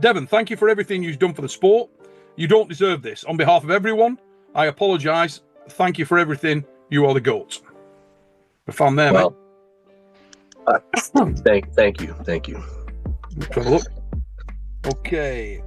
Devon, thank you for everything you've done for the sport. You don't deserve this. On behalf of everyone, I apologise. Thank you for everything. You are the GOAT. A fan there, well, mate. Thank you. Let's have a look. Okay.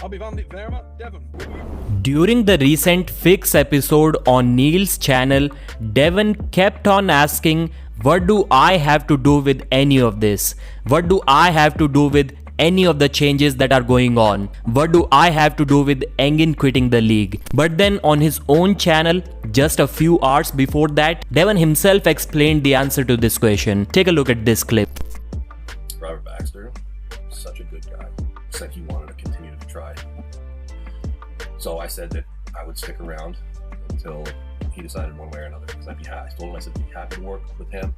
I'll be Van Devon. During the recent Fix episode on Neil's channel, Devon kept on asking, what do I have to do with any of this? What do I have to do with any of the changes that are going on? What do I have to do with Engin quitting the league? But then on his own channel, just a few hours before that, Devon himself explained the answer to this question. Take a look at this clip. Robert Baxter, such a good guy. Said he wanted to continue to try. So I said that I would stick around until he decided one way or another. Because I'd be happy. I told him I said I'd be happy to work with him.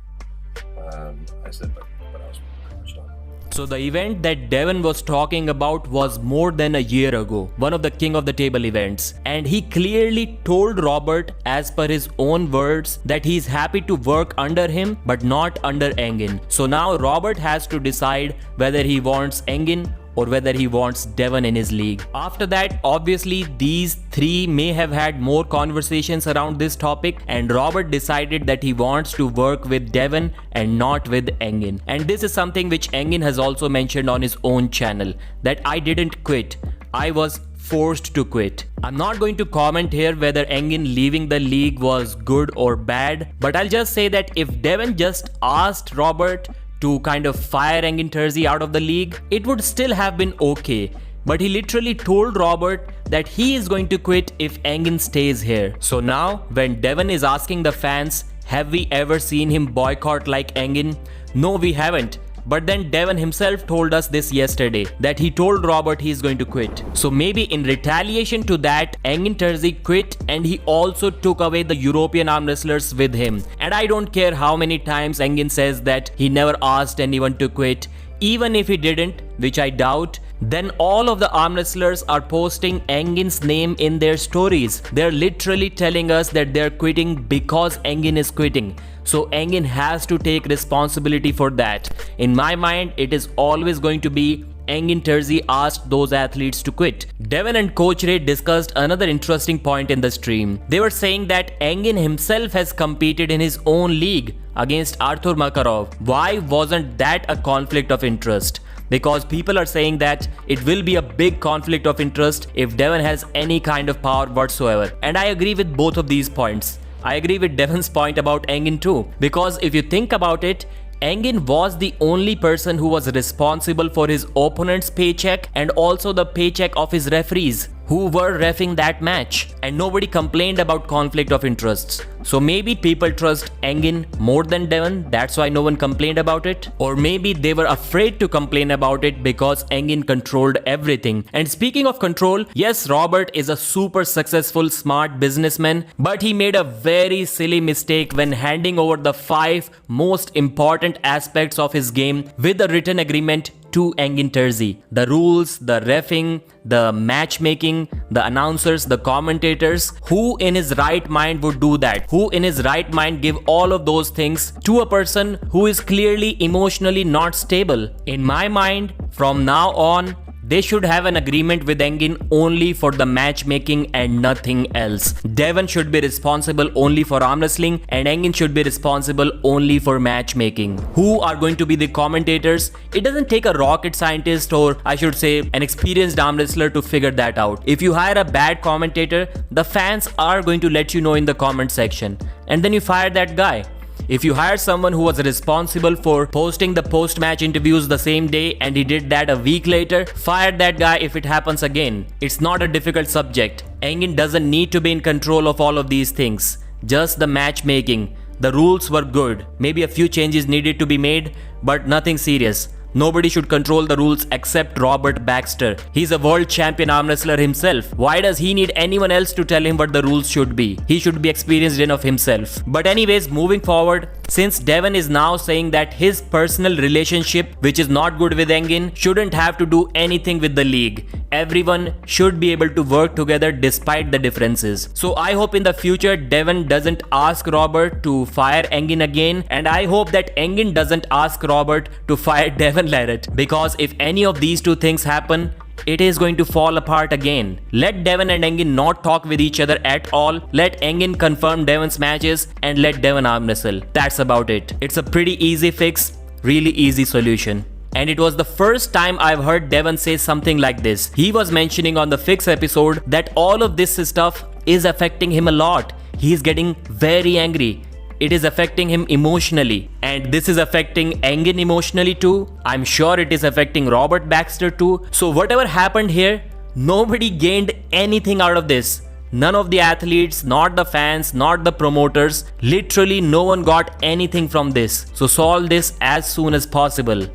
I said, but I was pretty much done. So the event that Devon was talking about was more than a year ago, one of the King of the Table events. And he clearly told Robert, as per his own words, that he's happy to work under him, but not under Engin. So now Robert has to decide whether he wants Engin or whether he wants Devon in his league. After that, obviously these three may have had more conversations around this topic, and Robert decided that he wants to work with Devon and not with Engin. And this is something which Engin has also mentioned on his own channel, that I didn't quit, I was forced to quit. I'm not going to comment here whether Engin leaving the league was good or bad, but I'll just say that if Devon just asked Robert to kind of fire Engin Terzi out of the league, it would still have been okay. But he literally told Robert that he is going to quit if Engin stays here. So now, when Devon is asking the fans, have we ever seen him boycott like Engin? No, we haven't. But then Devon himself told us this yesterday, that he told Robert he is going to quit. So maybe in retaliation to that, Engin Terzi quit, and he also took away the European arm wrestlers with him. And I don't care how many times Engin says that he never asked anyone to quit. Even if he didn't, which I doubt, then all of the arm wrestlers are posting Engin's name in their stories. They're literally telling us that they're quitting because Engin is quitting. So Engin has to take responsibility for that. In my mind, it is always going to be Engin Terzi asked those athletes to quit. Devon and Coach Ray discussed another interesting point in the stream. They were saying that Engin himself has competed in his own league against Artur Makarov. Why wasn't that a conflict of interest? Because people are saying that it will be a big conflict of interest if Devon has any kind of power whatsoever. And I agree with both of these points. I agree with Devon's point about Engin too. Because if you think about it, Engin was the only person who was responsible for his opponent's paycheck and also the paycheck of his referees who were reffing that match, and nobody complained about conflict of interests. So maybe people trust Engin more than Devon, that's why no one complained about it. Or maybe they were afraid to complain about it because Engin controlled everything. And speaking of control, yes, Robert is a super successful, smart businessman, but he made a very silly mistake when handing over the 5 most important aspects of his game with a written agreement to Engin Terzi. The rules, the reffing, the matchmaking, the announcers, the commentators. Who in his right mind would do that? Who in his right mind give all of those things to a person who is clearly emotionally not stable? In my mind, from now on, they should have an agreement with Engin only for the matchmaking and nothing else. Devon should be responsible only for arm wrestling and Engin should be responsible only for matchmaking. Who are going to be the commentators? It doesn't take a rocket scientist, or I should say an experienced arm wrestler, to figure that out. If you hire a bad commentator, the fans are going to let you know in the comment section, and then you fire that guy. If you hire someone who was responsible for posting the post-match interviews the same day and he did that a week later, fire that guy if it happens again. It's not a difficult subject. Engin doesn't need to be in control of all of these things. Just the matchmaking. The rules were good. Maybe a few changes needed to be made, but nothing serious. Nobody should control the rules except Robert Baxter. He's a world champion arm wrestler himself. Why does he need anyone else to tell him what the rules should be? He should be experienced enough himself. But anyways, moving forward, since Devon is now saying that his personal relationship, which is not good with Engin, shouldn't have to do anything with the league. Everyone should be able to work together despite the differences. So I hope in the future Devon doesn't ask Robert to fire Engin again, and I hope that Engin doesn't ask Robert to fire Devon Larratt, because if any of these two things happen, it is going to fall apart again. Let Devon and Engin not talk with each other at all. Let Engin confirm Devon's matches and let Devon arm wrestle. That's about it. It's a pretty easy fix, really easy solution. And it was the first time I've heard Devon say something like this. He was mentioning on the Fix episode that all of this stuff is affecting him a lot. He's getting very angry. It is affecting him emotionally. And this is affecting Engin emotionally too. I'm sure it is affecting Robert Baxter too. So whatever happened here, nobody gained anything out of this. None of the athletes, not the fans, not the promoters. Literally no one got anything from this. So solve this as soon as possible.